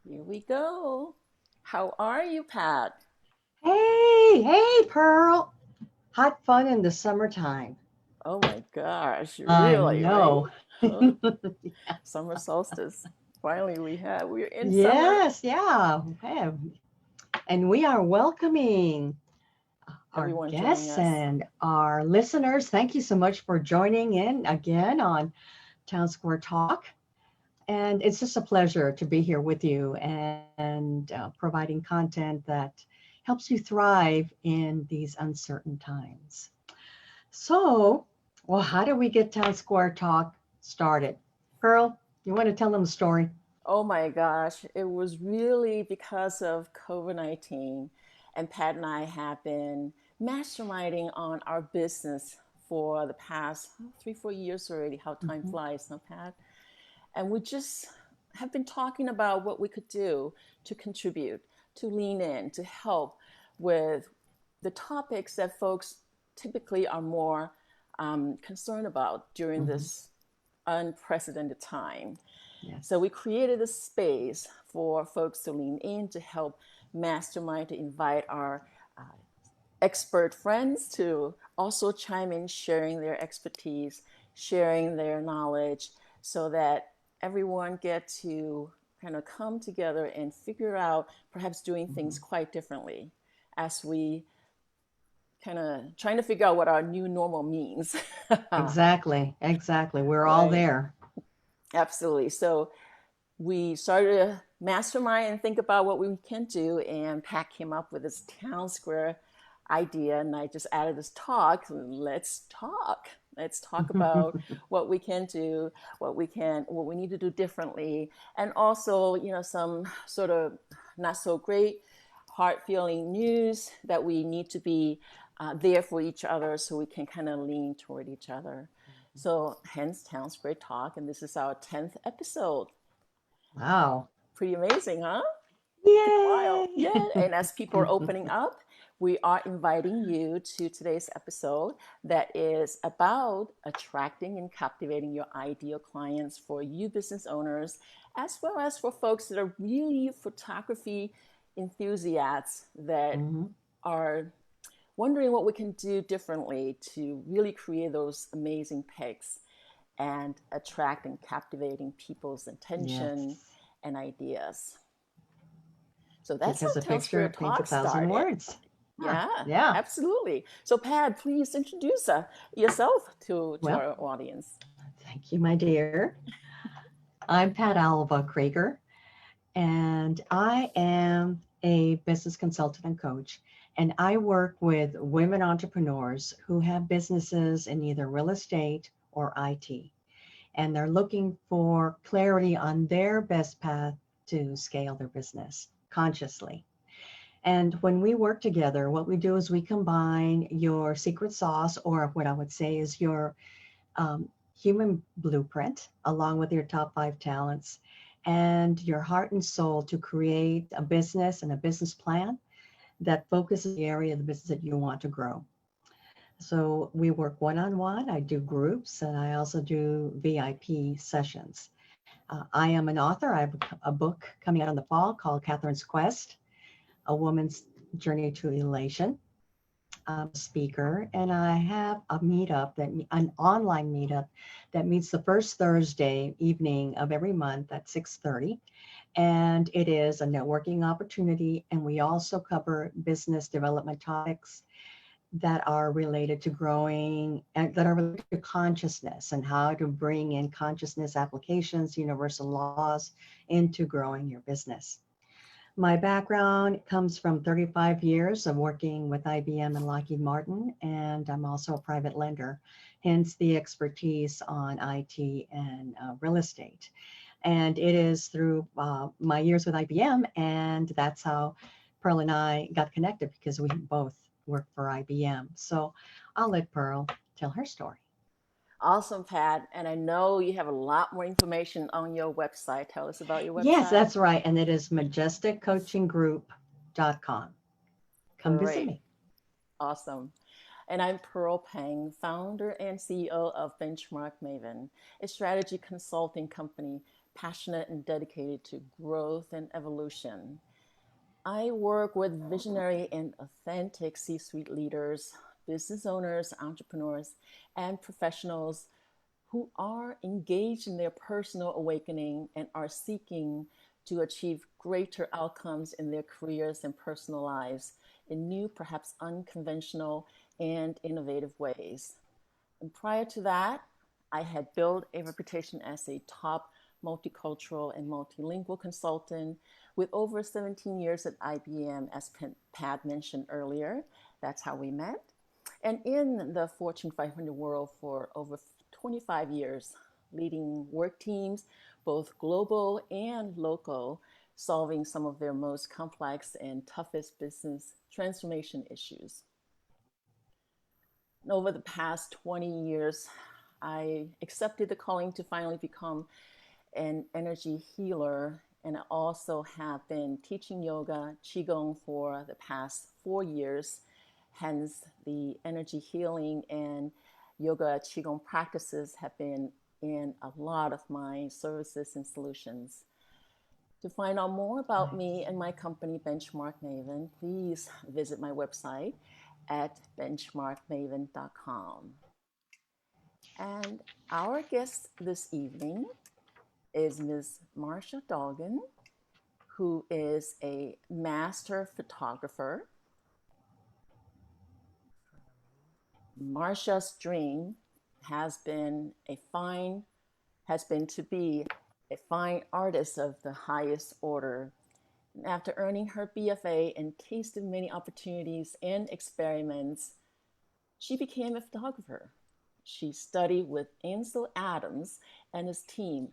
Here we go. How are you, Pat? Hey, Pearl. Hot fun in the summertime. Oh my gosh, I really, right? know. Huh? Summer solstice. Finally, we're in summer. Yes, yeah. And we are welcoming our Everyone joining guests us. and our listeners. Thank you so much for joining in again on Town Square Talk. And it's just a pleasure to be here with you and providing content that helps you thrive in these uncertain times. So, well, how did we get Town Square Talk started? Pearl, you want to tell them the story? Oh my gosh, it was really because of COVID-19, and Pat and I have been masterminding on our business for the past 3, 4 years already. How time Mhm, flies, no, Pat? And we just have been talking about what we could do to contribute, to lean in, to help with the topics that folks typically are more concerned about during mhm. this unprecedented time. So Yes. we created a space for folks to lean in, to help mastermind, to invite our uh, expert friends to also chime in, sharing their expertise, sharing their knowledge, so that everyone get to kind of come together and figure out perhaps doing Mhm. things quite differently as we kind of trying to figure out what our new normal means. Exactly. Exactly. We're all Right. there. Absolutely. So we started to mastermind and think about what we can do. And Pat came up with this town square idea. And I just added this talk. Let's talk. Let's talk about what we can do, what we need to do differently. And also, some sort of not so great heart feeling news that we need to be there for each other so we can kind of lean toward each other. So, hence Town Square Talk. And this is our 10th episode. Wow. Pretty amazing, huh? Been a while. Yay. Yeah. And as people are opening up, we are inviting you to today's episode that is about attracting and captivating your ideal clients for you business owners, as well as for folks that are really photography enthusiasts that Mhm. are wondering what we can do differently to really create those amazing pics and attract and captivating people's attention Yes. and ideas. So that's how Because a Town Square picture paints a Talk thousand started. words. Huh. Yeah, Yeah. absolutely. So, Pat, please introduce yourself to Well, our audience. thank you, my dear. I'm Pat Alva-Kraker, and I am a business consultant and coach. And I work with women entrepreneurs who have businesses in either real estate or IT. And they're looking for clarity on their best path to scale their business consciously. And when we work together, what we do is we combine your secret sauce, or what I would say is your human blueprint, along with your top five talents and your heart and soul to create a business and a business plan that focuses the area of the business that you want to grow. So we work one on one. I do groups and I also do VIP sessions. I am an author. I have a book coming out in the fall called Catherine's Quest, A Woman's Journey to Elation. I'm a speaker, and I have a meetup an online meetup that meets the first Thursday evening of every month at 6:30, and it is a networking opportunity. And we also cover business development topics that are related to growing and that are related to consciousness and how to bring in consciousness applications, universal laws into growing your business. My background comes from 35 years of working with IBM and Lockheed Martin, and I'm also a private lender, hence the expertise on IT and real estate. And it is through my years with IBM, and that's how Pearl and I got connected because we both work for IBM. So I'll let Pearl tell her story. Awesome, Pat. And I know you have a lot more information on your website. Tell us about your Yes, website. that's right. And it is majesticcoachinggroup.com. Come visit Great. me. Awesome. And I'm Pearl Peng, founder and CEO of Benchmark Maven, a strategy consulting company passionate and dedicated to growth and evolution. I work with visionary and authentic C suite leaders, business owners, entrepreneurs, and professionals who are engaged in their personal awakening and are seeking to achieve greater outcomes in their careers and personal lives in new, perhaps unconventional, and innovative ways. And prior to that, I had built a reputation as a top multicultural and multilingual consultant with over 17 years at IBM, as Pat mentioned earlier. That's how we met. And in the Fortune 500 world for over 25 years, leading work teams, both global and local, solving some of their most complex and toughest business transformation issues. And over the past 20 years, I accepted the calling to finally become an energy healer. And I also have been teaching yoga, Qigong for the past 4 years. Hence, the energy healing and yoga, Qigong practices have been in a lot of my services and solutions. To find out more about me and my company, Benchmark Maven, please visit my website at benchmarkmaven.com. And our guest this evening is Ms. Marcia Dolgin, who is a master photographer. Marcia's dream has been to be a fine artist of the highest order. And after earning her BFA and tasting many opportunities and experiments, she became a photographer. She studied with Ansel Adams and his team,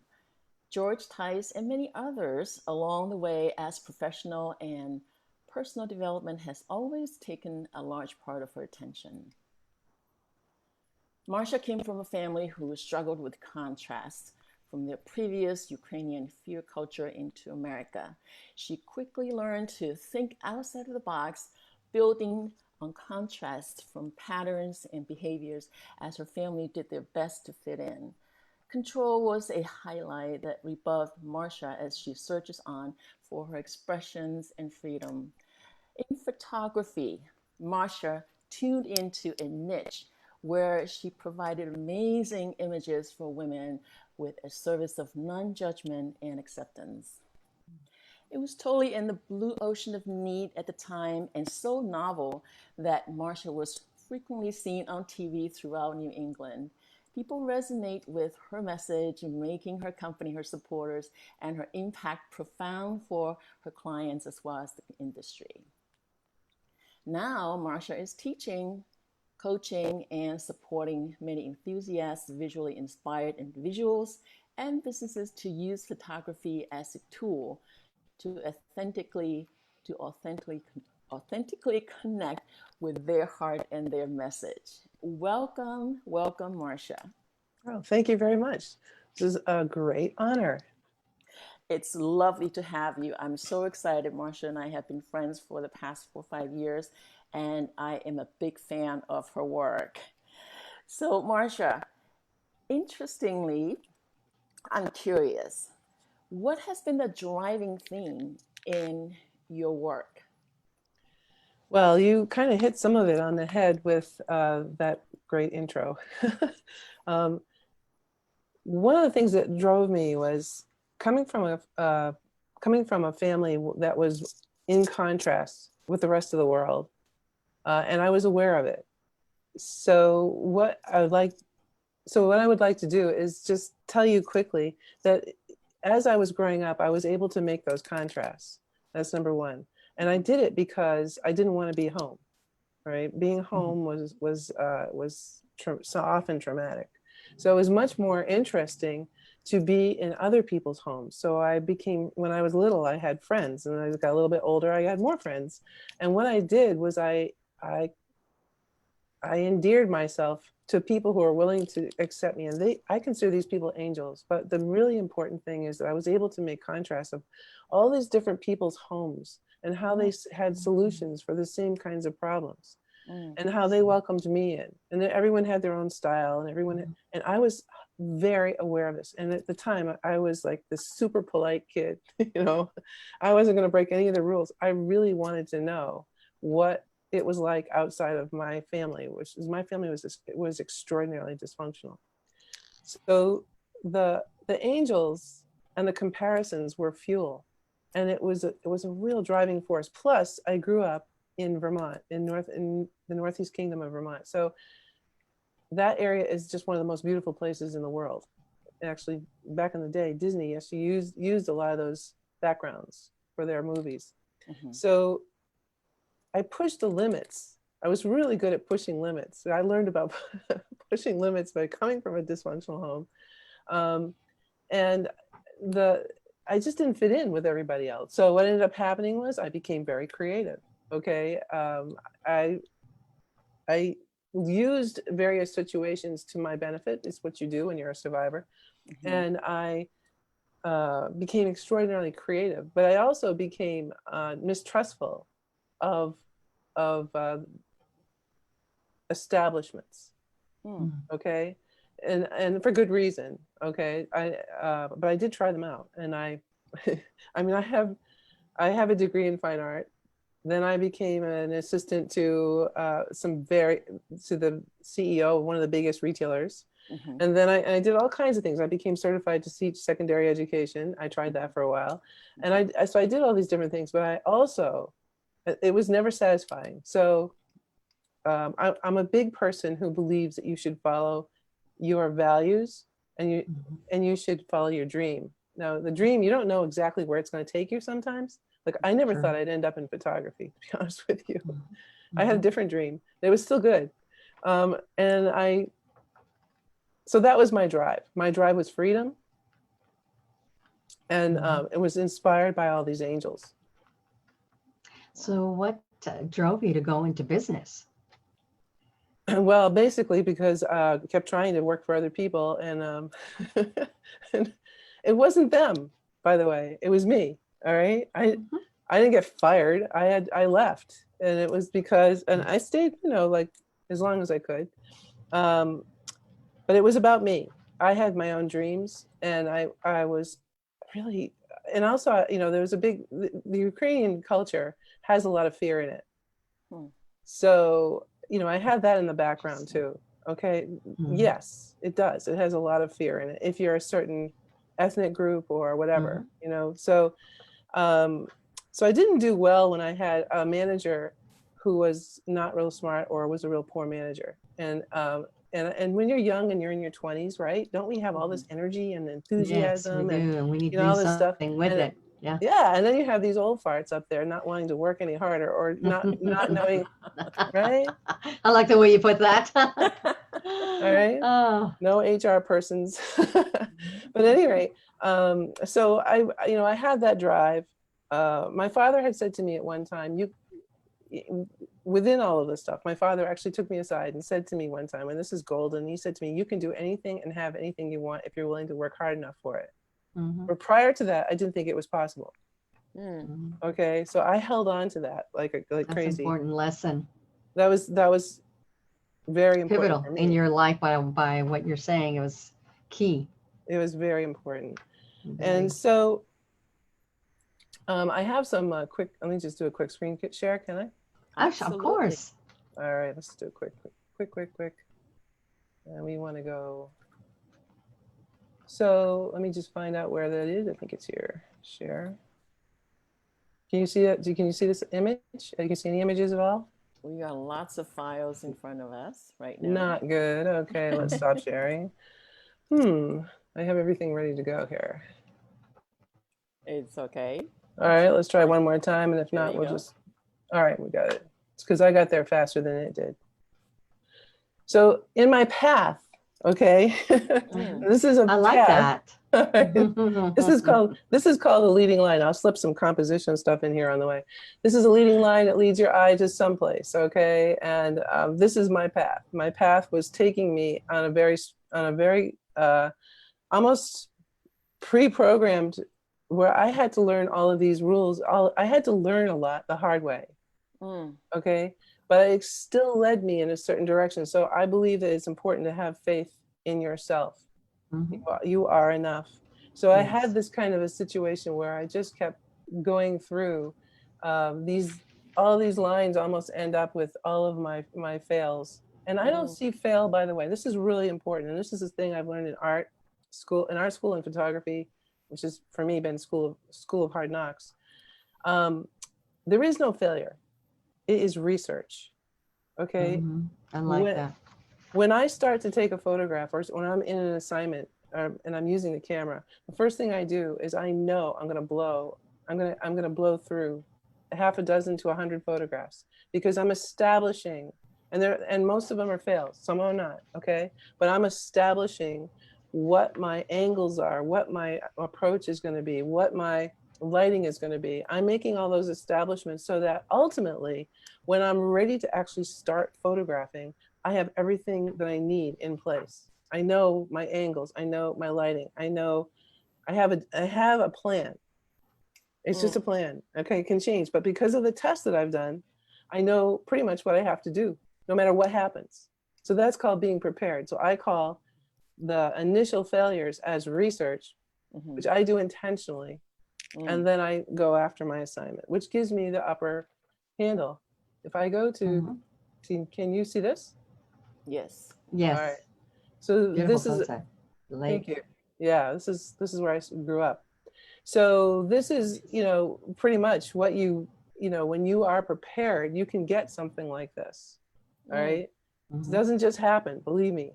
George Tice, and many others along the way, as professional and personal development has always taken a large part of her attention. Marcia came from a family who struggled with contrast from their previous Ukrainian fear culture into America. She quickly learned to think outside of the box, building on contrast from patterns and behaviors as her family did their best to fit in. Control was a highlight that rebuffed Marcia as she searches on for her expressions and freedom. In photography, Marcia tuned into a niche where she provided amazing images for women with a service of non-judgment and acceptance. It was totally in the blue ocean of need at the time and so novel that Marcia was frequently seen on TV throughout New England. People resonate with her message, making her company her supporters and her impact profound for her clients as well as the industry. Now, Marcia is teaching, coaching, and supporting many enthusiasts, visually inspired individuals, and businesses to use photography as a tool to authentically connect with their heart and their message. Welcome, welcome, Marcia. Oh, thank you very much. This is a great honor. It's lovely to have you. I'm so excited. Marcia and I have been friends for the past 4 or 5 years, and I am a big fan of her work. So, Marcia, interestingly, I'm curious, what has been the driving theme in your work? Well, you kind of hit some of it on the head with that great intro. um, One of the things that drove me was coming from a family that was in contrast with the rest of the world, and I was aware of it. What I would like to do is just tell you quickly that as I was growing up, I was able to make those contrasts. That's number one. And I did it because I didn't want to be home, right? Being home was so often traumatic. So it was much more interesting to be in other people's homes. So when I was little, I had friends, and as I got a little bit older, I had more friends. And what I did was I endeared myself to people who are willing to accept me. And I consider these people angels. But the really important thing is that I was able to make contrasts of all these different people's homes and how they had solutions for the same kinds of problems. and how they welcomed me in. And then everyone had their own style, and and I was very aware of this. And at the time, I was like this super polite kid, you know, I wasn't going to break any of the rules. I really wanted to know what it was like outside of my family, my family was extraordinarily dysfunctional. So the angels and the comparisons were fuel, and it was a real driving force. Plus, I grew up in Vermont, in the Northeast Kingdom of Vermont. So that area is just one of the most beautiful places in the world. Actually, back in the day, Disney actually used a lot of those backgrounds for their movies. So I pushed the limits. I was really good at pushing limits. I learned about pushing limits by coming from a dysfunctional home. And I just didn't fit in with everybody else. So what ended up happening was I became very creative. Okay. I used various situations to my benefit. It's what you do when you're a survivor. And I became extraordinarily creative, but I also became mistrustful of establishments. Okay. And for good reason. Okay. But I did try them out, and I mean, I have a degree in fine art. Then I became an assistant to the CEO of one of the biggest retailers. And then I did all kinds of things. I became certified to teach secondary education. I tried that for a while. And so I did all these different things, but I also, it was never satisfying. So I'm a big person who believes that you should follow your values, and you should follow your dream. Now, the dream, you don't know exactly where it's going to take you sometimes. Like, I never thought I'd end up in photography, to be honest with you. I had a different dream. It was still good. So that was my drive. My drive was freedom. And it was inspired by all these angels. So what drove you to go into business? Well, basically because I kept trying to work for other people, and and it wasn't them, by the way. It was me. All right. I didn't get fired. I left, and it was because, and I stayed, like as long as I could. But it was about me. I had my own dreams, and I was really, and also, there was the Ukrainian culture has a lot of fear in it. So, I had that in the background too. Okay. Yes, it does. It has a lot of fear in it. If you're a certain ethnic group or whatever, so I didn't do well when I had a manager who was not real smart or was a real poor manager. And when you're young and you're in your 20s, right? Don't we have all this energy and enthusiasm? Yes, we do. And we need to all do this stuff with it. Yeah. Yeah. And then you have these old farts up there not wanting to work any harder, or not knowing, right? I like the way you put that. All right. Oh. No HR persons. But at any rate, so I had that drive. My father had said to me at one time, within all of this stuff, my father actually took me aside and said to me one time, and this is golden, he said to me, you can do anything and have anything you want if you're willing to work hard enough for it. But prior to that, I didn't think it was possible. Okay, so I held on to that like That's crazy. That's an important lesson. That was very important. Pivotal in your life by what you're saying. It was key. It was very important. And so I have some quick, let me just do a quick screen share, can I? Absolutely. Of course. All right, let's do a quick. And we want to go. So let me just find out where that is. I think it's here. Share. Can you see it? Can you see this image? You can see any images at all? We got lots of files in front of us right now. Not good. Okay, let's stop sharing. I have everything ready to go here. It's okay. All right, let's try one more time. And if not, we'll just, all right, we got it. It's because I got there faster than it did. So in my path, okay, this is a I like path. that. This is called a leading line. I'll slip some composition stuff in here on the way. This is a leading line that leads your eye to someplace, okay? And this is my path. My path was taking me on a very almost pre-programmed, where I had to learn all of these rules. I had to learn a lot the hard way. Okay, but it still led me in a certain direction. So I believe that it's important to have faith in yourself. You are enough. So I had this kind of a situation where I just kept going through all these lines almost end up with all of my fails. And I don't see fail, by the way. This is really important. And this is the thing I've learned in art school and photography, which has for me been school of hard knocks. There is no failure. It is research. Okay. I like that. When I start to take a photograph or when I'm in an assignment and I'm using the camera, the first thing I do is I know I'm going to blow through a half a dozen to 100 photographs because I'm establishing, and most of them are fails. Some are not. Okay. But I'm establishing what my angles are, what my approach is going to be, what my lighting is going to be. I'm making all those establishments so that ultimately, when I'm ready to actually start photographing, I have everything that I need in place. I know my angles. I know my lighting. I know I have a plan. It's just a plan. Okay, it can change. But because of the tests that I've done, I know pretty much what I have to do, no matter what happens. So that's called being prepared. So I call the initial failures as research, which I do intentionally. And then I go after my assignment, which gives me the upper handle. If I go to, can you see this? Yes. Yes. All right. So Beautiful this is, sunset. thank you. Yeah, this is where I grew up. So this is, pretty much what when you are prepared, you can get something like this. All right. It doesn't just happen. Believe me.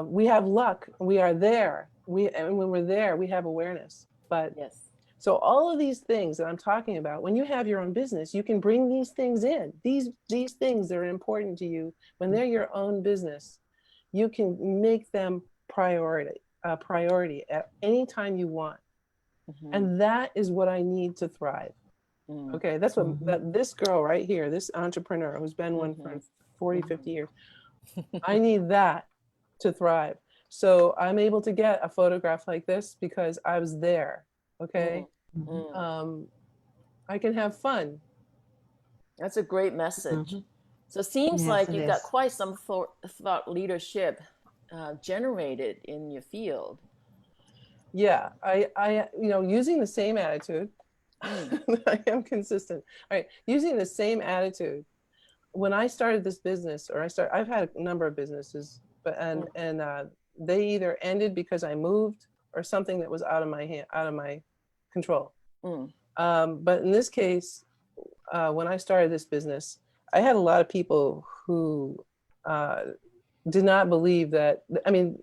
We have luck. We are there. And when we're there, we have awareness. But yes. So all of these things that I'm talking about, when you have your own business, you can bring these things in. These things that are important to you, when they're your own business, you can make them priority at any time you want. And that is what I need to thrive. Okay, that's what this girl right here, this entrepreneur who's been one for 40, 50 years, I need that to thrive. So I'm able to get a photograph like this because I was there. Okay. I can have fun. That's a great message. So it seems like you've got quite some thought leadership generated in your field. Yeah, I using the same attitude. I am consistent. All right, using the same attitude. When I started this business, I've had a number of businesses, but they either ended because I moved or something that was out of my control. But in this case, when I started this business, I had a lot of people who did not believe that. I mean,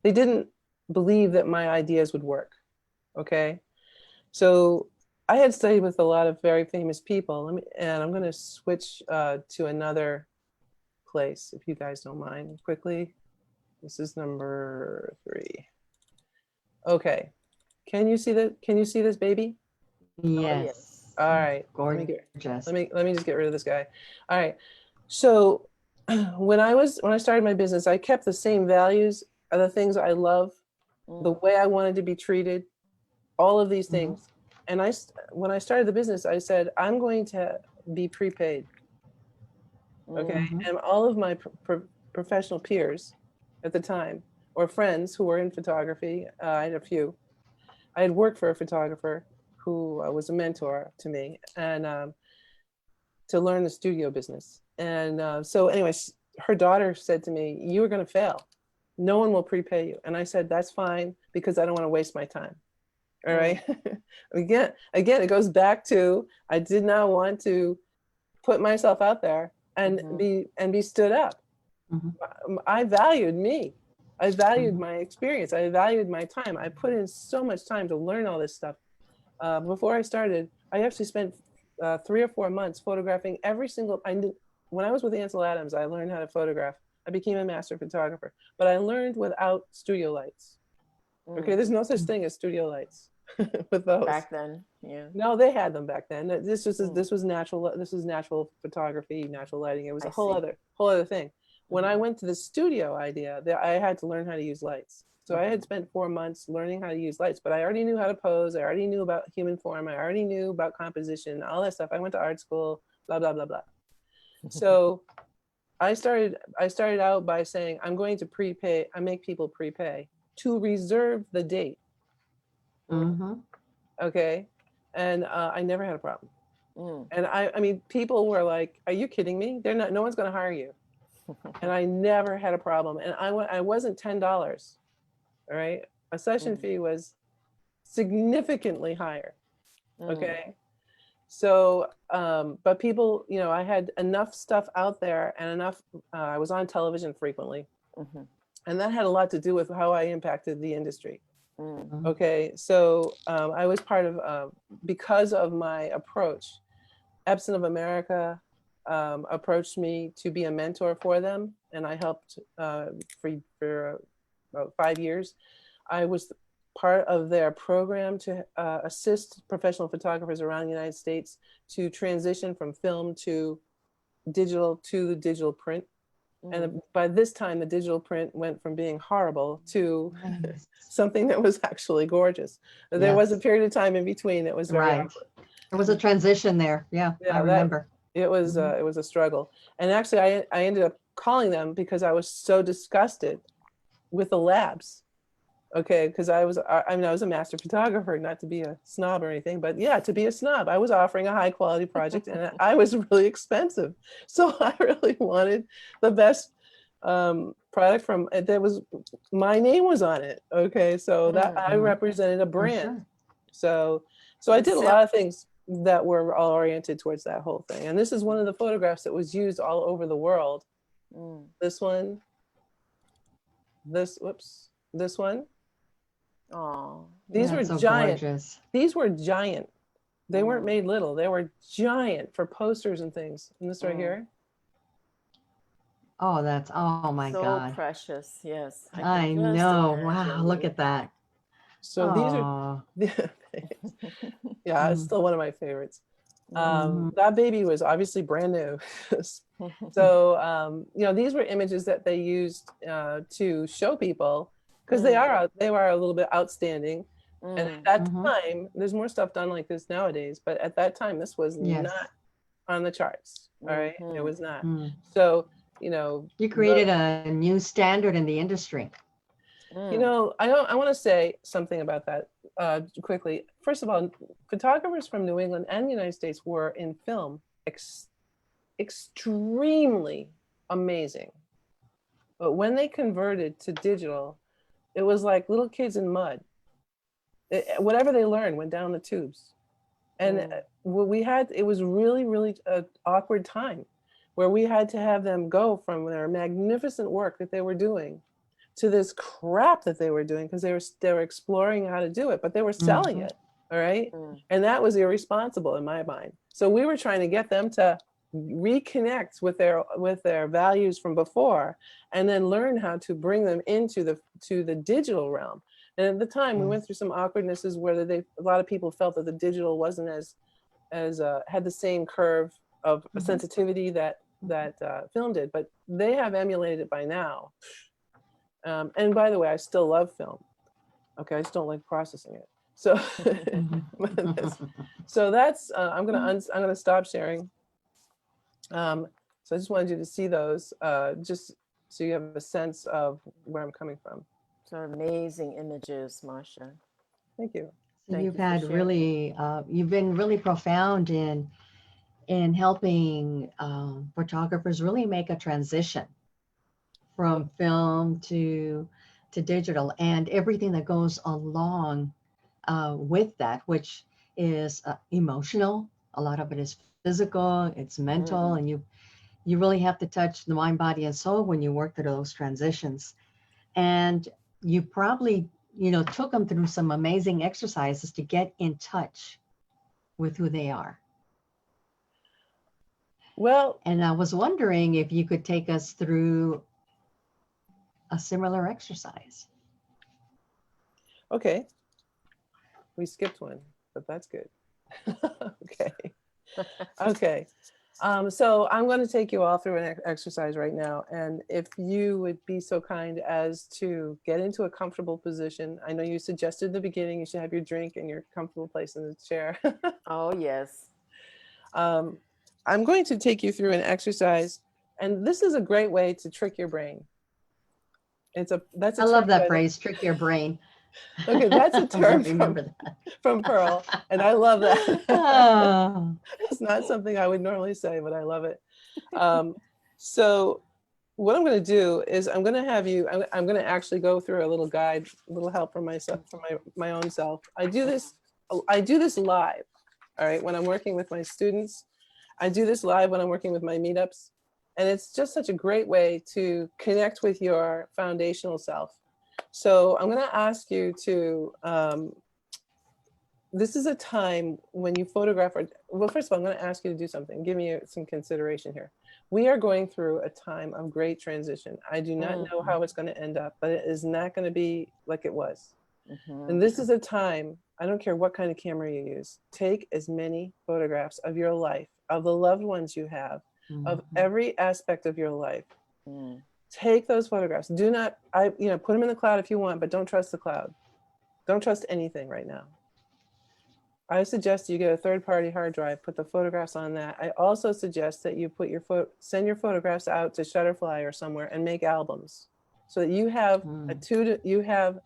they didn't believe that my ideas would work. Okay, so I had studied with a lot of very famous people. And I'm going to switch to another place, if you guys don't mind, quickly. This is number 3. Okay, can you see that? Can you see this baby? Yes. All right. Gorgeous. Let me just get rid of this guy. All right. So when I started my business, I kept the same values, the things I love, the way I wanted to be treated, all of these things. And when I started the business, I said, I'm going to be prepaid. Okay. And all of my professional peers at the time, or friends who were in photography, I had a few. I had worked for a photographer who was a mentor to me, and to learn the studio business. And so anyway, her daughter said to me, you are going to fail. No one will prepay you. And I said, that's fine, because I don't want to waste my time. All right. Again, it goes back to, I did not want to put myself out there and be stood up. I valued me. I valued my experience. I valued my time. I put in so much time to learn all this stuff. Before I started, I actually spent 3 or 4 months photographing every single. When I was with Ansel Adams, I learned how to photograph. I became a master photographer, but I learned without studio lights. Okay, there's no such thing as studio lights with those. Back then, yeah. No, they had them back then. This was natural. This was natural photography, natural lighting. It was a whole other thing. When I went to the studio idea, I had to learn how to use lights. So I had spent 4 months learning how to use lights, but I already knew how to pose. I already knew about human form. I already knew about composition, all that stuff. I went to art school, blah, blah, blah, blah. So I started out by saying, I'm going to prepay, I make people prepay to reserve the date. Mm-hmm. Okay. And I never had a problem. Mm. And I mean, people were like, are you kidding me? They're not, no one's going to hire you. And I never had a problem. And I wasn't $10. All right. A session Mm. fee was significantly higher. Mm. Okay. So, but people, you know, I had enough stuff out there and enough, I was on television frequently. Mhm. And that had a lot to do with how I impacted the industry. Mm. Okay. So I was part of, because of my approach, Epson of America approached me to be a mentor for them. And I helped for about 5 years. I was part of their program to assist professional photographers around the United States to transition from film to digital print. Mm. And by this time, the digital print went from being horrible to Nice. something that was actually gorgeous. There was a Yes. period of time in between that was very Right. awkward. There was a transition there. Yeah, I Yeah, that remember. it was Mhm. it was a struggle. And actually, I ended up calling them because I was so disgusted with the labs. Okay, because I mean, I was a master photographer, not to be a snob or anything, but yeah, to be a snob, I was offering a high quality project and I was really expensive. So I really wanted the best product from that was, my name was on it. Okay, so that I Mhm. represented a For brand. sure. So So I this did a sound. lot of things that were all oriented towards that whole thing. And this is one of the photographs that was used all over the world. Mm. This one, this one. Oh. These were That's so giant. gorgeous. These were giant. They weren't Mm. made little. They were giant for posters and things. And this right Mm. here. Oh, that's, oh my So God. precious. Yes, I can I just know. Wow, look imagine. at that. So these are, Oh. yeah, it's Mm-hmm. still one of my favorites. Mm. That baby was obviously brand new. So, you know, these were images that they used to show people because Mm. they were a little bit outstanding. And at Mm. that Mm-hmm. time, there's more stuff done like this nowadays, but at that time, this was not Yes. on the charts. All right. It Mhm. was not. Mm. So, you know, You created a new standard in the industry. Mm. I want to say something about that quickly. First of all, photographers from New England and the United States were in film extremely amazing. But when they converted to digital, it was like little kids in mud. Whatever they learned went down the tubes. And Mm. it was really, really an awkward time where we had to have them go from their magnificent work that they were doing to this crap that they were doing because they were exploring how to do it, but they were selling Mm-hmm. it. All right. Mm. And that was irresponsible in my mind. So we were trying to get them to reconnect with their values from before and then learn how to bring them into the digital realm. And at the time we went through some awkwardnesses where a lot of people felt that the digital wasn't as had the same curve of Mm-hmm. sensitivity that film did, but they have emulated it by now. And by the way, I still love film. Okay, I just don't like processing it. So, so that's I'm gonna stop sharing. So I just wanted you to see those, just so you have a sense of where I'm coming from. So amazing images, Marcia. Thank you. So Thank you've you for had sharing. really, you've been really profound in helping photographers really make a transition from film to digital and everything that goes along with that, which is emotional. A lot of it is physical, it's mental, Mm. and you really have to touch the mind, body, and soul when you work through those transitions. And you probably, took them through some amazing exercises to get in touch with who they are. Well, And I was wondering if you could take us through a similar exercise. okay, we skipped one, but that's good. Okay. Okay. So I'm going to take you all through an exercise right now. And if you would be so kind as to get into a comfortable position. I know you suggested at the beginning you should have your drink in your comfortable place in the chair. Oh yes. um, I'm going to take you through an exercise, and this is a great way to trick your brain. That's a I term love that that phrase, trick your brain. okay, that's a I'm going term to remember that. from Pearl, and I love that. Oh. It's not something I would normally say, but I love it. So what I'm going to do is I'm going to have you, I'm going to actually go through a little guide, a little help from myself, from my own self. I do this live. All right. When I'm working with my students, I do this live when I'm working with my meetups. And it's just such a great way to connect with your foundational self. So I'm going to ask you to, this is a time when you photograph, well, first of all, I'm going to ask you to do something. Give me some consideration here. We are going through a time of great transition. I do not know how it's going to end up, but it is not going to be like it was. And this is a time, I don't care what kind of camera you use, take as many photographs of your life, of the loved ones you have, of every aspect of your life. Take those photographs. Do not, put them in the cloud if you want, but don't trust the cloud. Don't trust anything right now. I suggest you get a third-party hard drive, put the photographs on that. I also suggest that you put send your photographs out to Shutterfly or somewhere and make albums, so that you have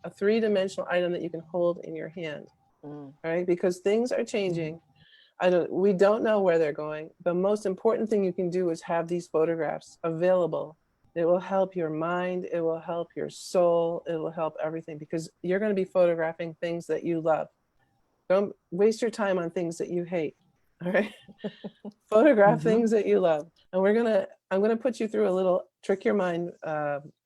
a three-dimensional item that you can hold in your hand. Right? Because things are changing. We don't know where they're going. The most important thing you can do is have these photographs available. It will help your mind. It will help your soul. It will help everything, because you're going to be photographing things that you love. Don't waste your time on things that you hate. All right. Photograph things that you love. And I'm gonna put you through a little trick your mind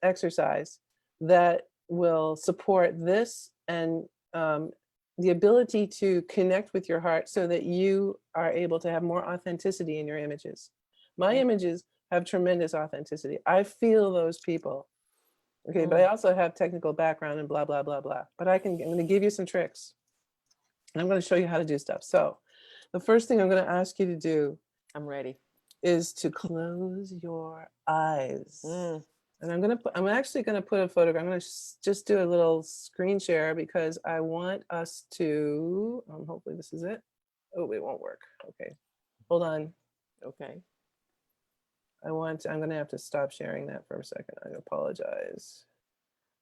exercise that will support this and the ability to connect with your heart, so that you are able to have more authenticity in your images. My images have tremendous authenticity. I feel those people. Okay, but I also have technical background and blah, blah, blah, blah. But I'm gonna give you some tricks. And I'm going to show you how to do stuff. So the first thing I'm going to ask you to do, I'm ready, is to close your eyes. And I'm actually going to put a photograph. I'm going to just do a little screen share, because I want us to, hopefully this is it. Oh, it won't work. Okay, hold on. Okay. I'm going to have to stop sharing that for a second. I apologize.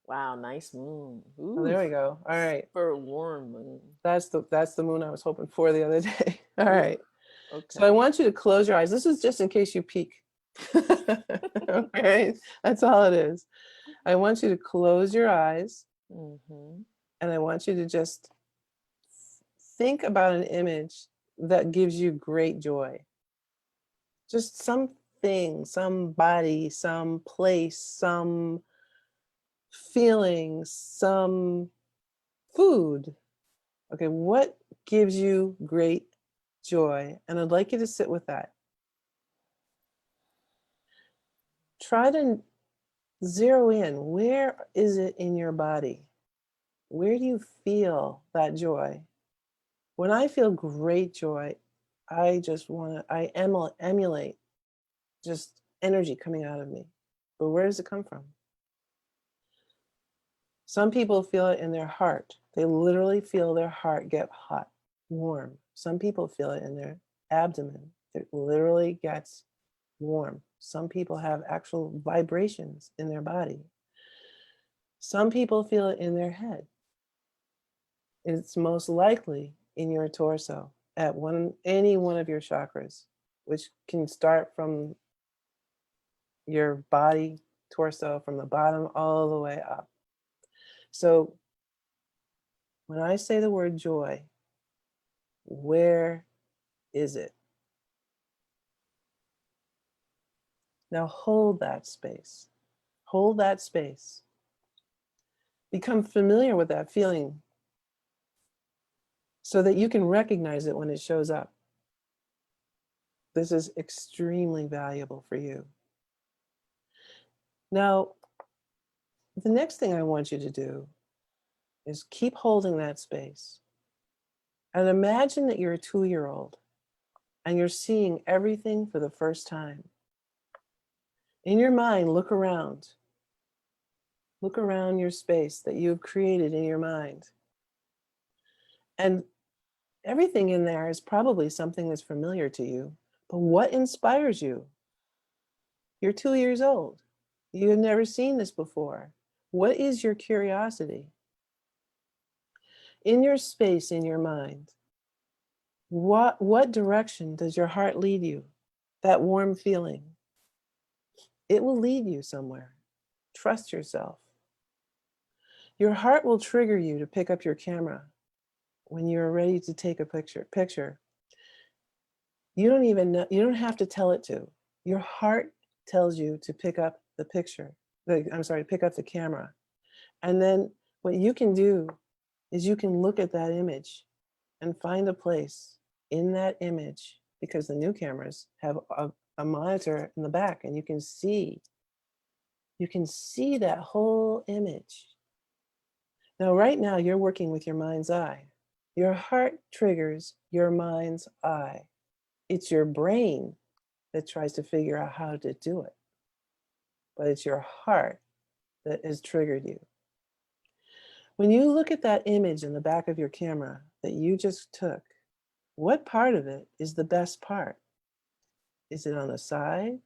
Wow, nice moon. Oh, there we go. All right. Super warm moon. That's the moon I was hoping for the other day. All right. Okay. So I want you to close your eyes. This is just in case you peek. Okay, that's all it is. I want you to close your eyes, and I want you to just think about an image that gives you great joy. Just something, somebody, some place, some feelings, some food. Okay, what gives you great joy? And I'd like you to sit with that. Try to zero in. Where is it in your body? Where do you feel that joy? When I feel great joy, I just emulate just energy coming out of me. But where does it come from? Some people feel it in their heart. They literally feel their heart get hot, warm. Some people feel it in their abdomen. It literally gets warm. Some people have actual vibrations in their body. Some people feel it in their head. It's most likely in your torso at any one of your chakras, which can start from your body, torso, from the bottom all the way up. So when I say the word joy, where is it? Now hold that space. Hold that space. Become familiar with that feeling, so that you can recognize it when it shows up. This is extremely valuable for you. Now, the next thing I want you to do is keep holding that space. And imagine that you're a 2-year-old and you're seeing everything for the first time. In your mind, look around. Look around your space that you've created in your mind. And everything in there is probably something that's familiar to you, But what inspires you? You're 2 years old. You have never seen this before. What is your curiosity? In your space, in your mind, what direction does your heart lead you? That warm feeling. It will lead you somewhere. Trust yourself. Your heart will trigger you to pick up your camera when you're ready to take a picture. You don't even know, you don't have to tell it to. Your heart tells you to pick up the picture. Pick up the camera. And then what you can do is you can look at that image and find a place in that image, because the new cameras have a monitor in the back, and you can see that whole image. Now, right now, you're working with your mind's eye. Your heart triggers your mind's eye. It's your brain that tries to figure out how to do it, but it's your heart that has triggered you. When you look at that image in the back of your camera that you just took, what part of it is the best part? Is it on the side?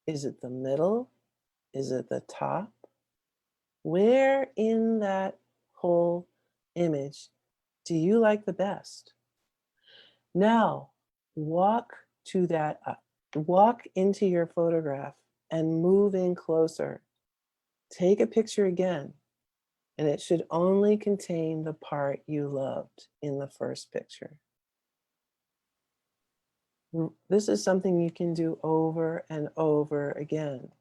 Is it the middle? Is it the top? Where in that whole image do you like the best? Now, walk into your photograph and move in closer. Take a picture again, and it should only contain the part you loved in the first picture. This is something you can do over and over again.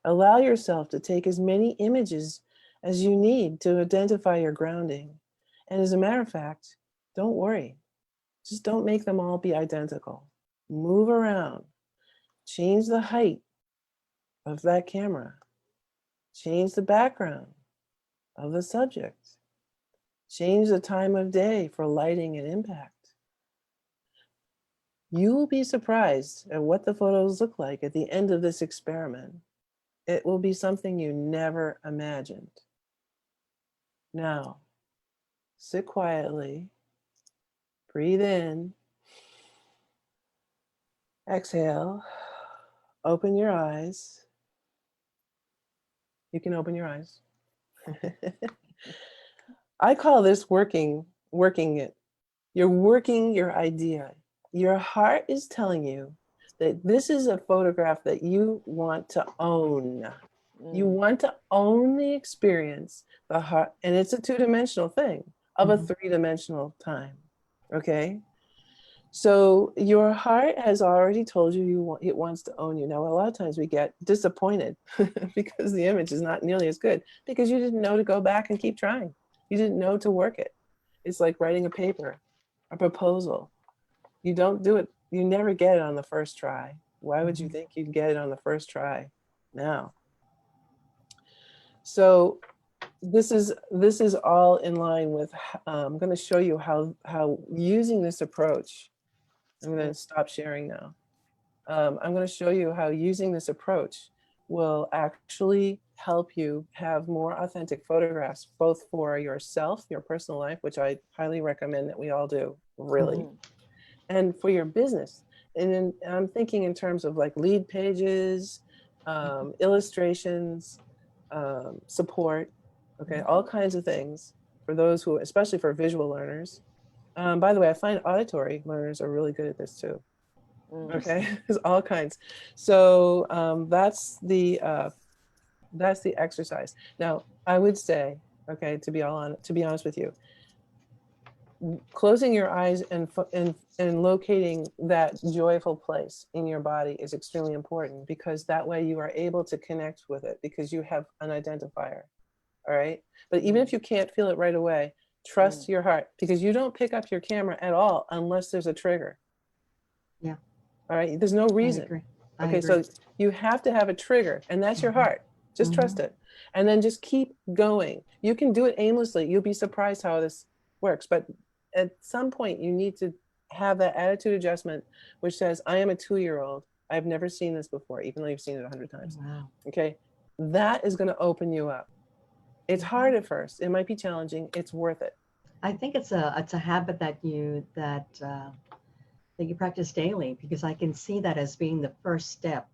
Allow yourself to take as many images as you need to identify your grounding. And as a matter of fact, don't worry. Just don't make them all be identical. Move around. Change the height of that camera. Change the background of the subject. Change the time of day for lighting and impact. You will be surprised at what the photos look like at the end of this experiment. It will be something you never imagined. Now, sit quietly, breathe in, exhale, open your eyes. You can open your eyes. I call this working it. You're working your idea. Your heart is telling you that this is a photograph that you want to own. You want to own the experience, the heart, and it's a two-dimensional thing of a three-dimensional time. Okay? So your heart has already told you it wants to own you. Now, a lot of times we get disappointed because the image is not nearly as good, because you didn't know to go back and keep trying. You didn't know to work it. It's like writing a paper, a proposal. You don't do it. You never get it on the first try. Why would you think you'd get it on the first try now? So this is all in line with, I'm going to show you how using this approach, I'm going to stop sharing now. I'm going to show you how using this approach will actually help you have more authentic photographs, both for yourself, your personal life, which I highly recommend that we all do, really, and for your business. And then I'm thinking in terms of like lead pages, illustrations, support, okay, all kinds of things for those who, especially for visual learners. By the way, I find auditory learners are really good at this too. Okay, there's all kinds. So that's the exercise. Now, I would say, okay, to be honest with you, closing your eyes and locating that joyful place in your body is extremely important, because that way you are able to connect with it, because you have an identifier. All right. But even if you can't feel it right away, trust your heart, because you don't pick up your camera at all unless there's a trigger. Yeah. All right. There's no reason. I agree. So you have to have a trigger, and that's your heart. Just trust it. And then just keep going. You can do it aimlessly. You'll be surprised how this works. But at some point, you need to have that attitude adjustment, which says, I am a 2-year-old. I've never seen this before, even though you've seen it 100 times. Wow. Okay. That is going to open you up. It's hard at first. It might be challenging. It's worth it. I think it's a habit that that you practice daily, because I can see that as being the first step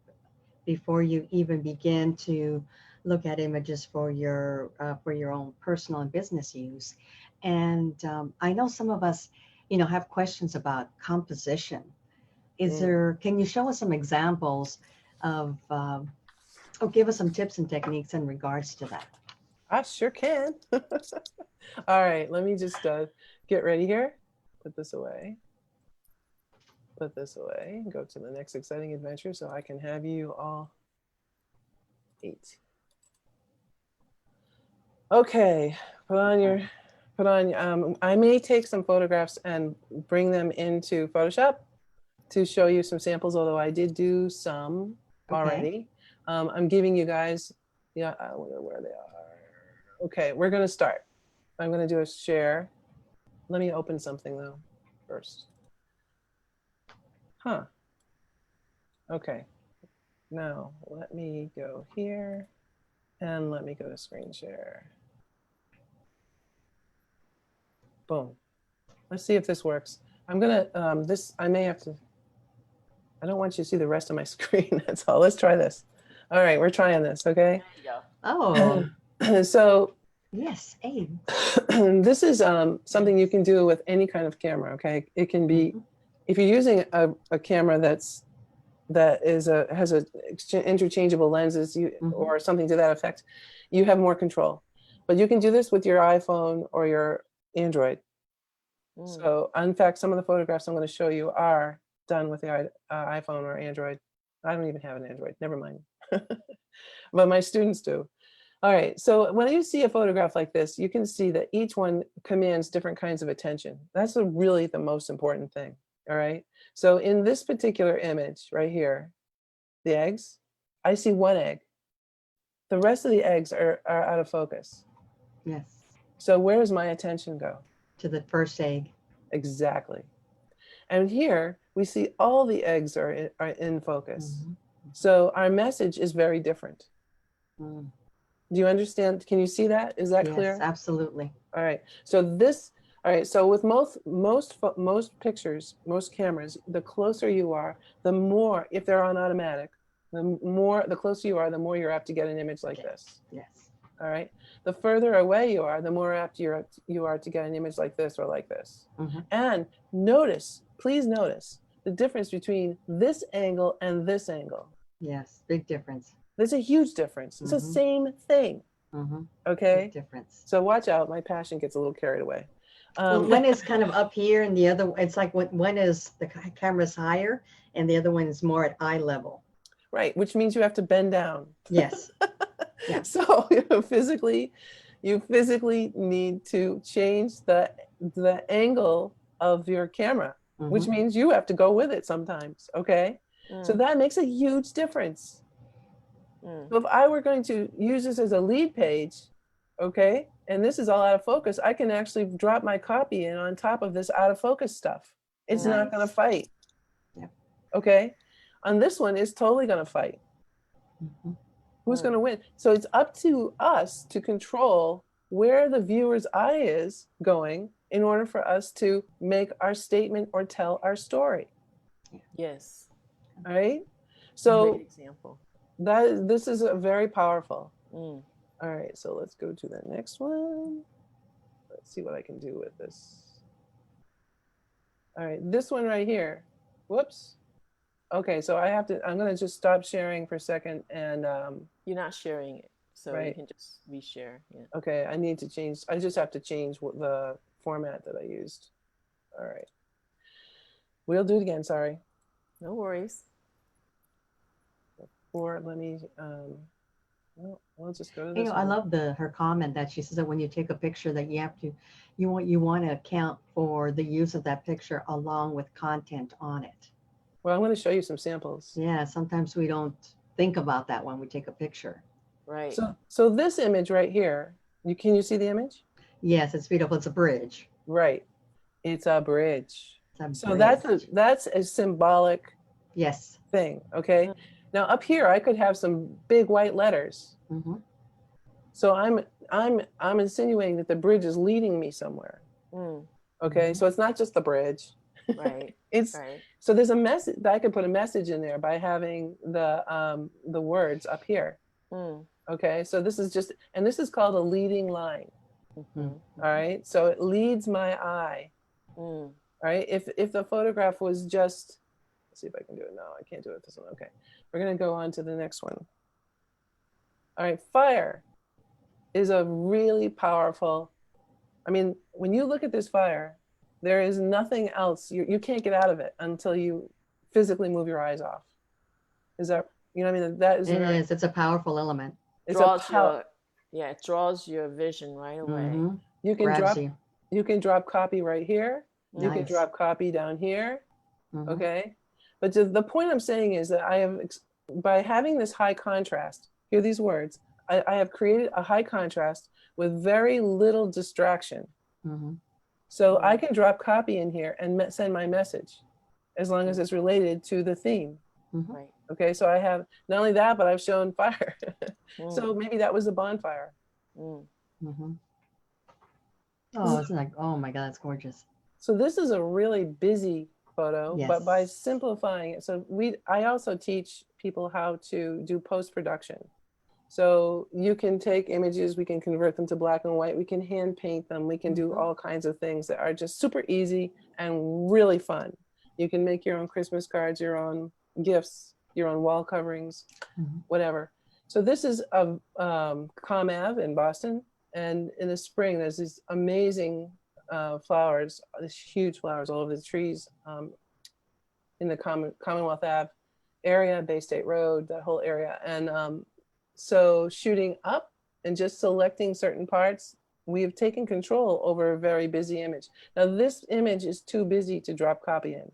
before you even begin to look at images for your own personal and business use. And I know some of us, have questions about composition. Can you show us some examples of, or give us some tips and techniques in regards to that? I sure can. All right, let me just get ready here. Put this away. Put this away. Go to the next exciting adventure so I can have you all eat. Okay, I may take some photographs and bring them into Photoshop to show you some samples, although I did do some already. I'm giving you guys, I wonder where they are. Okay, we're gonna start. I'm gonna do a share. Let me open something though first. Okay, now let me go here and let me go to screen share. Boom. Let's see if this works. I'm gonna, I may have to, I don't want you to see the rest of my screen, that's all. Let's try this. All right, we're trying this, okay? There you go. Oh. So, yes, Abe. This is something you can do with any kind of camera, okay? It can be, if you're using a camera has interchangeable lenses, or something to that effect, you have more control. But you can do this with your iPhone or your Android. So, in fact, some of the photographs I'm going to show you are done with the iPhone or Android. I don't even have an Android, never mind. But my students do. All right, so when you see a photograph like this, you can see that each one commands different kinds of attention. That's really the most important thing, all right? So in this particular image right here, the eggs, I see one egg. The rest of the eggs are out of focus. Yes. So where does my attention go? To the first egg. Exactly. And here we see all the eggs are in focus. So our message is very different. Do you understand? Can you see that? Is that clear? Yes, absolutely. All right. So so with most pictures, most cameras, the closer you are, the more, if they're on automatic, the closer you are, the more you're apt to get an image like this. Yes. All right. The further away you are, the more apt you are to get an image like this or like this. And please notice the difference between this angle and this angle. Yes, big difference. There's a huge difference. It's the same thing. Okay. Big difference. So watch out. My passion gets a little carried away. One is kind of up here, and the other, it's like one is the camera's higher, and the other one is more at eye level. Right, which means you have to bend down. Yes. Yeah. So you physically need to change the angle of your camera, which means you have to go with it sometimes. Okay. So that makes a huge difference. So if I were going to use this as a lead page, okay, and this is all out of focus, I can actually drop my copy in on top of this out of focus stuff. It's not going to fight. Yeah. Okay. On this one, it's totally going to fight. Who's going to win? So it's up to us to control where the viewer's eye is going in order for us to make our statement or tell our story. Yes. All right. So great example. This is a very powerful. All right. So let's go to the next one. Let's see what I can do with this. All right. This one right here. Whoops. Okay, so I'm going to just stop sharing for a second and... You're not sharing it, so right. You can just reshare. Yeah. Okay, I just have to change the format that I used. All right. We'll do it again, sorry. No worries. Or let me, well, we'll just go to this one. I love her comment that she says that when you take a picture that you want to account for the use of that picture along with content on it. Well, I'm going to show you some samples. Yeah, sometimes we don't think about that when we take a picture. Right. So this image right here, can you see the image? Yes, it's beautiful. It's a bridge. Right. It's a bridge. So bridge. that's a symbolic thing. Okay. Now up here, I could have some big white letters. So I'm insinuating that the bridge is leading me somewhere. Okay. So it's not just the bridge. Right. It's Right. so there's a message. I could put a message in there by having the words up here. Mm. Okay, so this is just, and this is called a leading line. Mm-hmm. All right, so it leads my eye. Mm. All right, if the photograph was just, let's see if I can do it. No, I can't do it this one. Okay, we're gonna go on to the next one. All right, fire is a really powerful. I mean, when you look at this fire, there is nothing else. You can't get out of it until you physically move your eyes off. Is that, you know what I mean? That is It very, is. It's a powerful element. it's a Draws power. your, yeah, it draws your vision right away. Mm-hmm. You can Grabs drop, you. you can drop copy right here. You can Nice. drop copy down here. Mm-hmm. Okay. But the point I'm saying is that I have, by having this high contrast, hear these words, I have created a high contrast with very little distraction. Mm-hmm. So I can drop copy in here and send my message as long as it's related to the theme. Mm-hmm. Right. Okay, so I have not only that, but I've shown fire. Mm. So maybe that was a bonfire. Mm. Mm-hmm. Oh, isn't that? Oh my God, that's gorgeous. So this is a really busy photo, Yes. but by simplifying it, so I also teach people how to do post-production. So you can take images, we can convert them to black and white, we can hand paint them, we can do Mhm. all kinds of things that are just super easy and really fun. You can make your own Christmas cards, your own gifts, your own wall coverings, whatever. So this is a Comm Ave in Boston, and in the spring there's these amazing flowers, these huge flowers all over the trees in the Commonwealth Ave area, Bay State Road, that whole area. And so shooting up and just selecting certain parts, we have taken control over a very busy image. Now this image is too busy to drop copy in,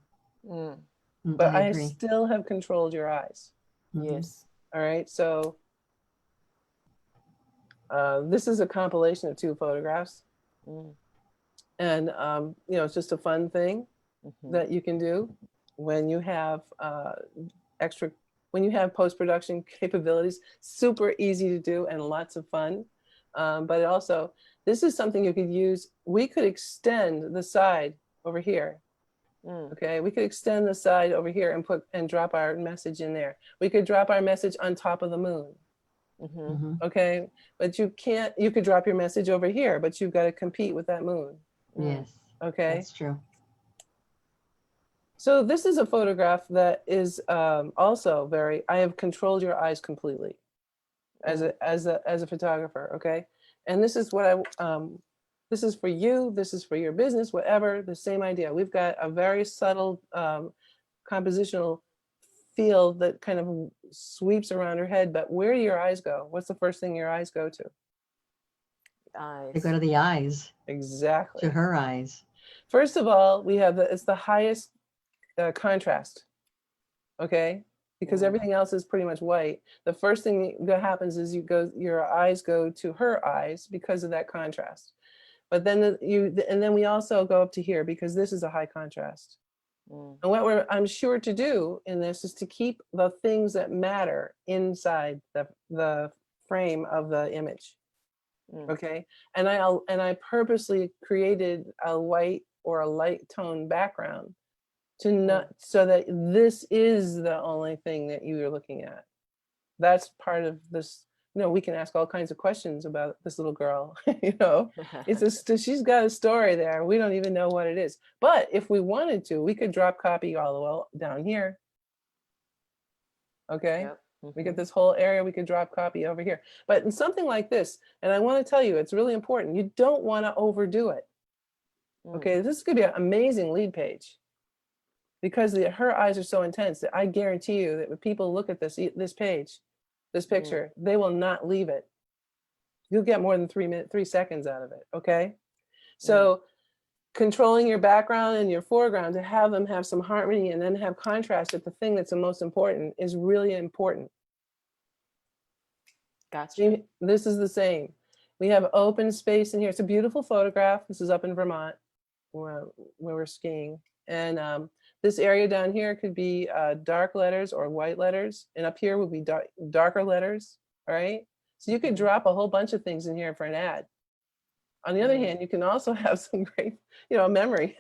but I agree. still have controlled your eyes. Yes. All right, so this is a compilation of 2 photographs. And, you know, it's just a fun thing that you can do when you have when you have post-production capabilities, super easy to do and lots of fun. But it also, this is something you could use. We could extend the side over here. Okay, we could extend the side over here and drop our message in there. We could drop our message on top of the moon. Okay, but you can't, you could drop your message over here, but you've got to compete with that moon. Yes. Okay. That's true. So this is a photograph that is also very, I have controlled your eyes completely as a photographer. Okay. And this is what this is for you, this is for your business, whatever, the same idea. We've got a very subtle compositional field that kind of sweeps around her head, but where do your eyes go? What's the first thing your eyes go to? Eyes. They go to the eyes. Exactly. To her eyes. First of all, we have it's the highest contrast, okay? Because everything else is pretty much white. The first thing that happens is your eyes go to her eyes because of that contrast. But then and then we also go up to here because this is a high contrast. And what I'm sure to do in this is to keep the things that matter inside the frame of the image. Okay, and I purposely created a white or a light tone background to not, so that this is the only thing that you are looking at. That's part of this. You know, we can ask all kinds of questions about this little girl. You know, she's got a story there. We don't even know what it is. But if we wanted to, we could drop copy all the way down here. Okay. Yep. We get this whole area, we could drop copy over here. But in something like this, and I want to tell you, it's really important. You don't want to overdo it. Okay, this could be an amazing lead page because her eyes are so intense that I guarantee you that when people look at this page, this picture, they will not leave it. You'll get more than 3 seconds out of it. Okay, so controlling your background and your foreground to have them have some harmony and then have contrast with the thing that's the most important is really important. Gotcha. This is the same. We have open space in here. It's a beautiful photograph. This is up in Vermont where we're skiing. And this area down here could be dark letters or white letters. And up here would be darker letters, all right? So you could drop a whole bunch of things in here for an ad. On the other hand, you can also have some great, you know, memory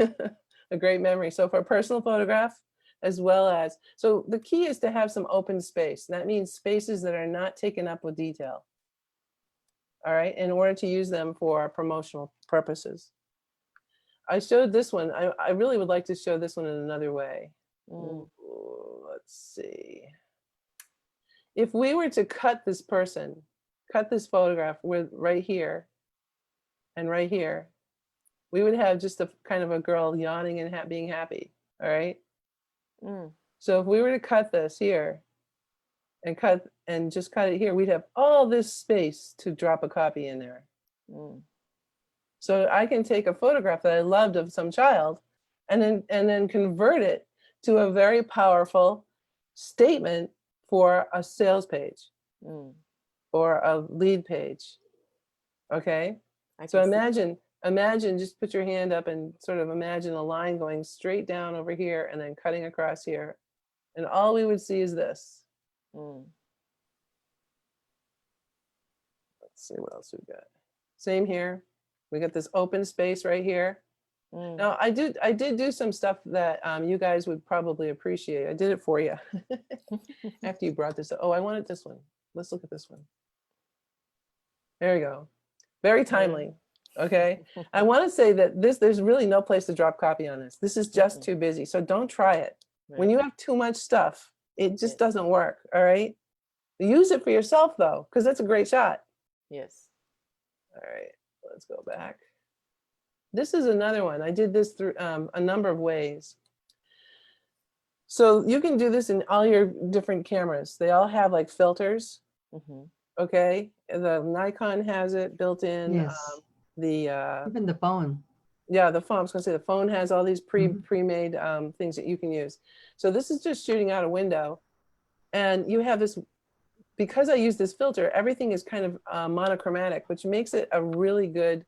a great memory. So for a personal photograph, as well as, so the key is to have some open space. That means spaces that are not taken up with detail. All right, in order to use them for promotional purposes. I showed this one. I really would like to show this one in another way. Ooh, let's see. If we were to cut this person, cut this photograph with right here and right here, we would have just a kind of a girl yawning and being happy. All right. So if we were to cut this here and just cut it here, we'd have all this space to drop a copy in there. So I can take a photograph that I loved of some child and then convert it to a very powerful statement for a sales page or a lead page. Okay. So imagine, just put your hand up and sort of imagine a line going straight down over here and then cutting across here. And all we would see is this. Let's see what else we got. Same here. We got this open space right here. Now I did do some stuff that you guys would probably appreciate. I did it for you after you brought this up. Oh, I wanted this one. Let's look at this one. There you go. Very timely. Okay. I want to say that there's really no place to drop copy on this. This is just too busy. So don't try it. When you have too much stuff, it just doesn't work. All right. Use it for yourself though, because that's a great shot. Yes. All right. Let's go back. This is another one. I did this through a number of ways. So you can do this in all your different cameras. They all have like filters. Okay. The Nikon has it built in. Yes. Even the phone. Yeah, the phone. I was going to say the phone has all these pre-made things that you can use. So this is just shooting out a window. And you have this, because I use this filter, everything is kind of monochromatic, which makes it a really good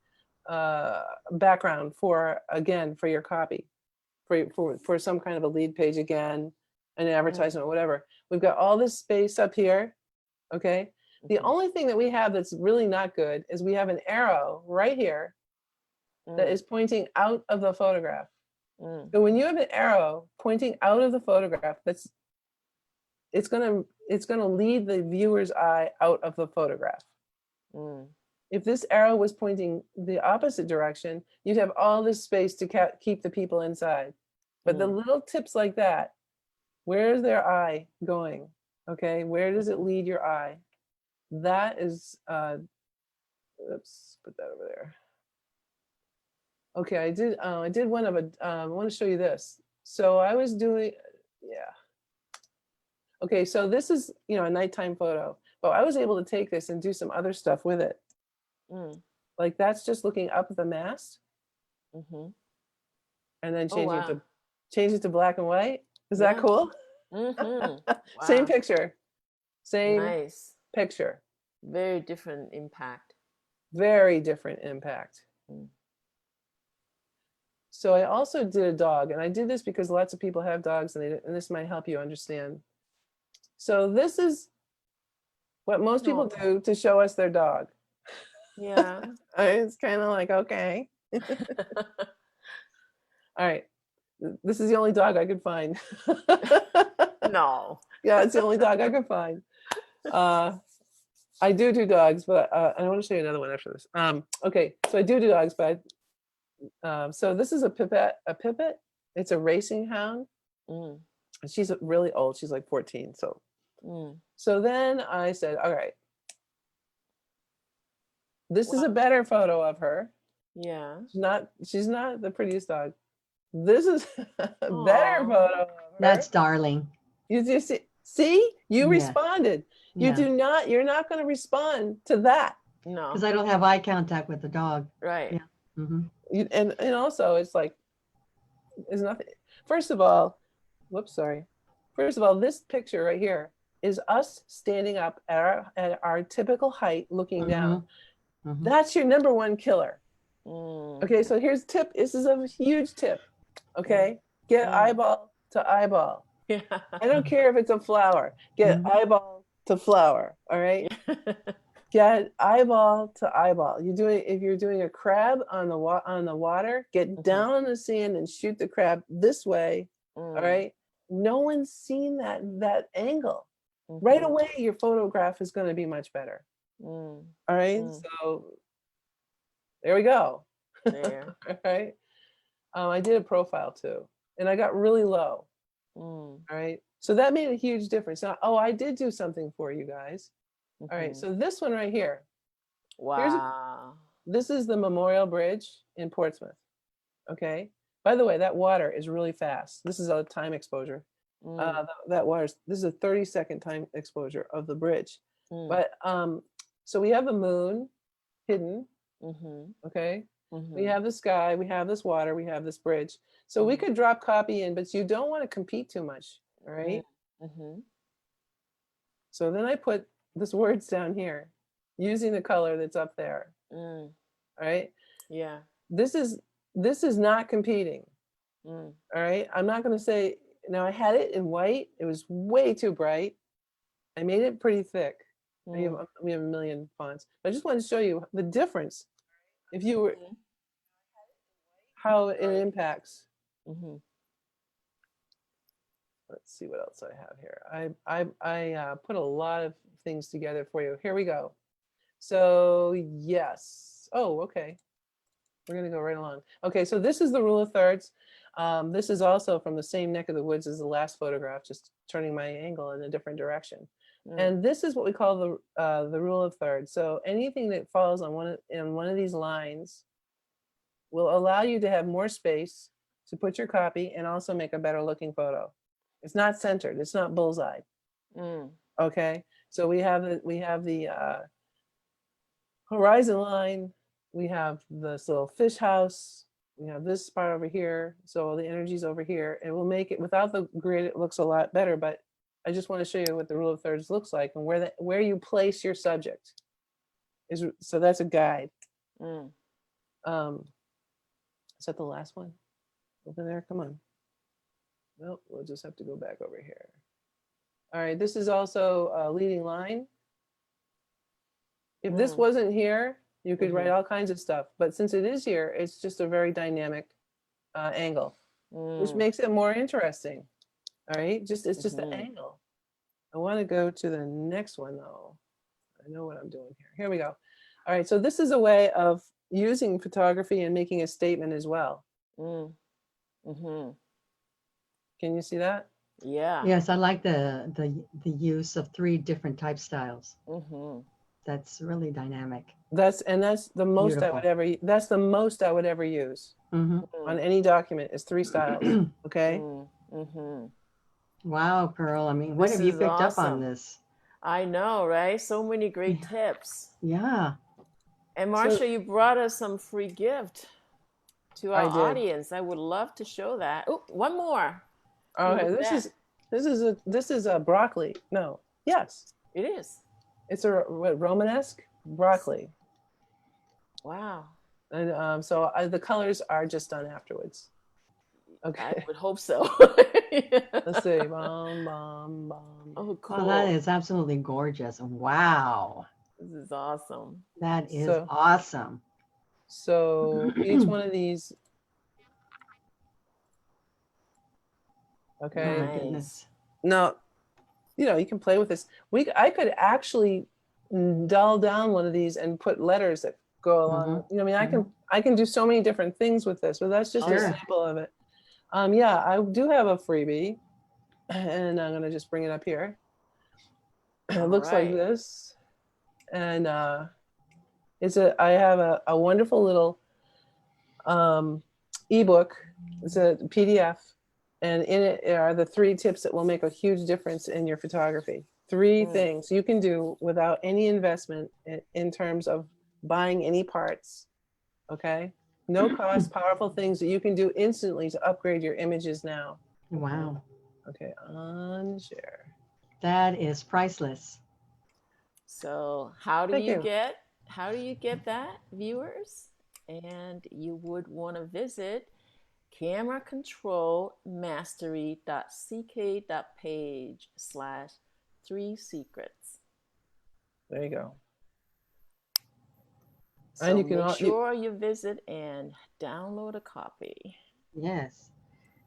background for your copy, for some kind of a lead page again, an advertisement or whatever. We've got all this space up here, okay? The only thing that we have that's really not good is we have an arrow right here that is pointing out of the photograph. So when you have an arrow pointing out of the photograph, it's gonna lead the viewer's eye out of the photograph. If this arrow was pointing the opposite direction, you'd have all this space to keep the people inside. But the little tips like that, where's their eye going? Okay, where does it lead your eye? That is, oops, put that over there. Okay, I did one of I want to show you this. So I was doing, Okay, so this is, a nighttime photo, but I was able to take this and do some other stuff with it. Like that's just looking up at the mast. And then change it to black and white. Is that cool? Wow. Same picture. Same picture. Very different impact. Very different impact. So I also did a dog, and I did this because lots of people have dogs, and this might help you understand. So this is what most people do to show us their dog. Yeah. It's kind of like, okay. All right. This is the only dog I could find. No. Yeah, it's the only dog I could find. I do dogs, but I want to show you another one after this. Okay, so I do dogs, but so this is a pipette. It's a racing hound. She's really old. She's like 14. So then I said, all right, this is a better photo of her. Yeah. She's not the prettiest dog. This is a better photo of her. That's darling. You see, you responded. You're not going to respond to that. No. Because I don't have eye contact with the dog. Right. Yeah. And also it's like, there's nothing. First of all, this picture right here is us standing up at our typical height, looking down. That's your number one killer. Okay, so here's a tip. This is a huge tip. Okay, get eyeball to eyeball. I don't care if it's a flower. Get eyeball to flower. All right. Get eyeball to eyeball. If you're doing a crab on the water, get down on the sand and shoot the crab this way. All right. No one's seen that angle. Right away, your photograph is going to be much better. All right. So there we go. There. All right. I did a profile too, and I got really low. All right. So that made a huge difference. Now, I did do something for you guys. All right. So this one right here. Wow. This is the Memorial Bridge in Portsmouth. Okay. By the way, that water is really fast. This is a time exposure. This is a 30-second time exposure of the bridge. But so we have the moon hidden. Okay. We have the sky, we have this water, we have this bridge. So we could drop copy in, but you don't want to compete too much. All right. So then I put this words down here using the color that's up there. All right. Yeah. This is not competing. All right. I'm not going to say, now I had it in white. It was way too bright. I made it pretty thick. We have a million fonts. But I just wanted to show you the difference. If you were, how it impacts. Let's see what else I have here. I put a lot of things together for you. Here we go. So yes. Oh, okay. We're going to go right along. Okay, so this is the rule of thirds. This is also from the same neck of the woods as the last photograph, just turning my angle in a different direction. And this is what we call the rule of thirds. So anything that falls on one of these lines will allow you to have more space to put your copy and also make a better looking photo. It's not centered. It's not bullseye. Okay, so we have the horizon line. We have this little fish house. We have this part over here. So the energy's over here. It will make it, without the grid, it looks a lot better. But I just want to show you what the rule of thirds looks like and where you place your subject. So that's a guide. Is that the last one? Over there? Come on. Nope, we'll just have to go back over here. All right, this is also a leading line. If this wasn't here, you could write all kinds of stuff. But since it is here, it's just a very dynamic angle, which makes it more interesting. All right, it's just the angle. I want to go to the next one though. I know what I'm doing here. Here we go. All right, so this is a way of using photography and making a statement as well. Can you see that? Yeah. Yes, I like the use of 3 different type styles. That's really dynamic. That's the most Beautiful. that's the most I would ever use on any document is 3 styles. Okay. Wow, Pearl. I mean, what This have you is picked up on awesome. this? I know, right? So many great tips. Yeah. And Marcia, you brought us some free gift to our I did. audience. I would love to show that. Oh, one more. Okay, Look at this is a broccoli. No, yes, it is. it's a Romanesque broccoli. Wow. And so the colors are just done afterwards. Okay. I would hope so. Let's see. Bum, bum, bum. Oh, cool. Well, that is absolutely gorgeous. Wow. This is awesome. That is awesome. So each one of these. Okay. Oh, my goodness. Now, you can play with this. I could actually dull down one of these and put letters that go along. I mean, I can do so many different things with this, but that's just a sample of it. Yeah, I do have a freebie, and I'm gonna just bring it up here. It looks like this, and I have a wonderful little ebook. It's a PDF, and in it are the 3 tips that will make a huge difference in your photography. 3 things you can do without any investment in terms of buying any parts. Okay. No cost, powerful things that you can do instantly to upgrade your images now. Wow. Okay, unshare. That is priceless. So how do you get that, viewers? And you would want to visit cameracontrolmastery.ck.page/3secrets. There you go. And So you can make sure you visit and download a copy. Yes,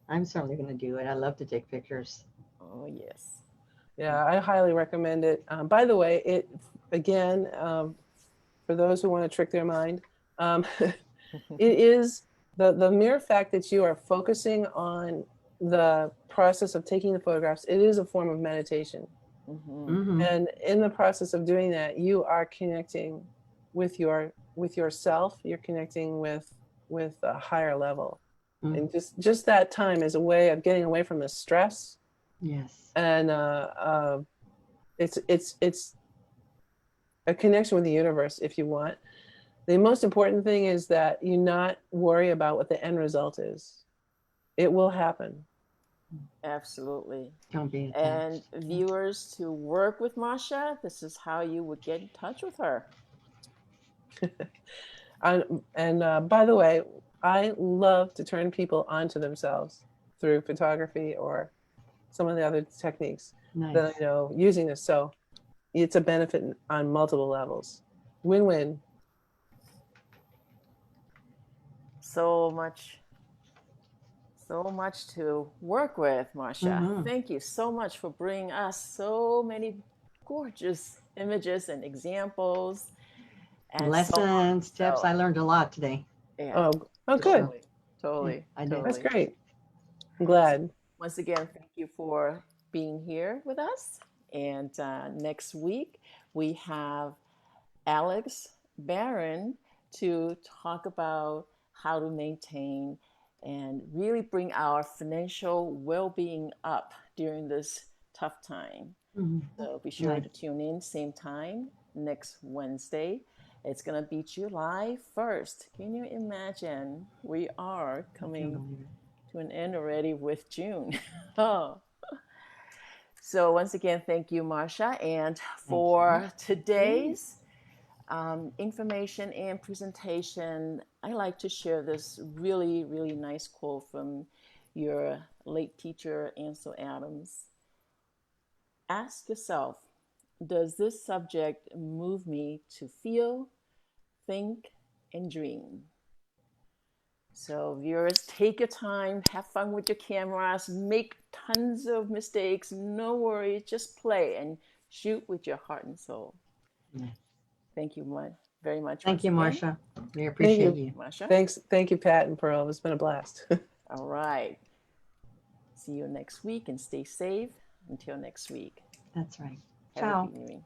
I'm certainly going to do it. I love to take pictures. Oh, yes. yeah, I highly recommend it. By the way, it again, for those who want to trick their mind, it is the mere fact that you are focusing on the process of taking the photographs. It is a form of meditation, and in the process of doing that, you are connecting with yourself. You're connecting with a higher level, and just that time is a way of getting away from the stress. Yes. And it's a connection with the universe, if you want. The most important thing is that you not worry about what the end result is. It will happen. Absolutely. Don't be And attached. viewers, to work with Marcia, this is how you would get in touch with her. And by the way, I love to turn people onto themselves through photography or some of the other techniques that Nice. I know using this. So it's a benefit on multiple levels. Win-win. So much to work with, Marcia. Thank you so much for bringing us so many gorgeous images and examples and Lessons, tips. I learned a lot today. Yeah. Oh, good. Totally. I did. That's great. I'm glad. Once again, thank you for being here with us. And next week, we have Alex Barron to talk about how to maintain and really bring our financial well-being up during this tough time. So be sure to tune in same time next Wednesday. It's going to be July 1st. Can you imagine? We are coming to an end already with June. Oh. So once again, thank you, Marcia. And for today's information and presentation, I like to share this really, really nice quote from your late teacher, Ansel Adams. Ask yourself, does this subject move me to feel, think, and dream? So viewers, take your time, have fun with your cameras, make tons of mistakes, no worries, just play and shoot with your heart and soul. Thank you very much. Thank you, again. Marcia. We appreciate you. Marcia. Thank you, Pat and Pearl. It's been a blast. All right. See you next week and stay safe until next week. That's right. Have a Ciao. good evening.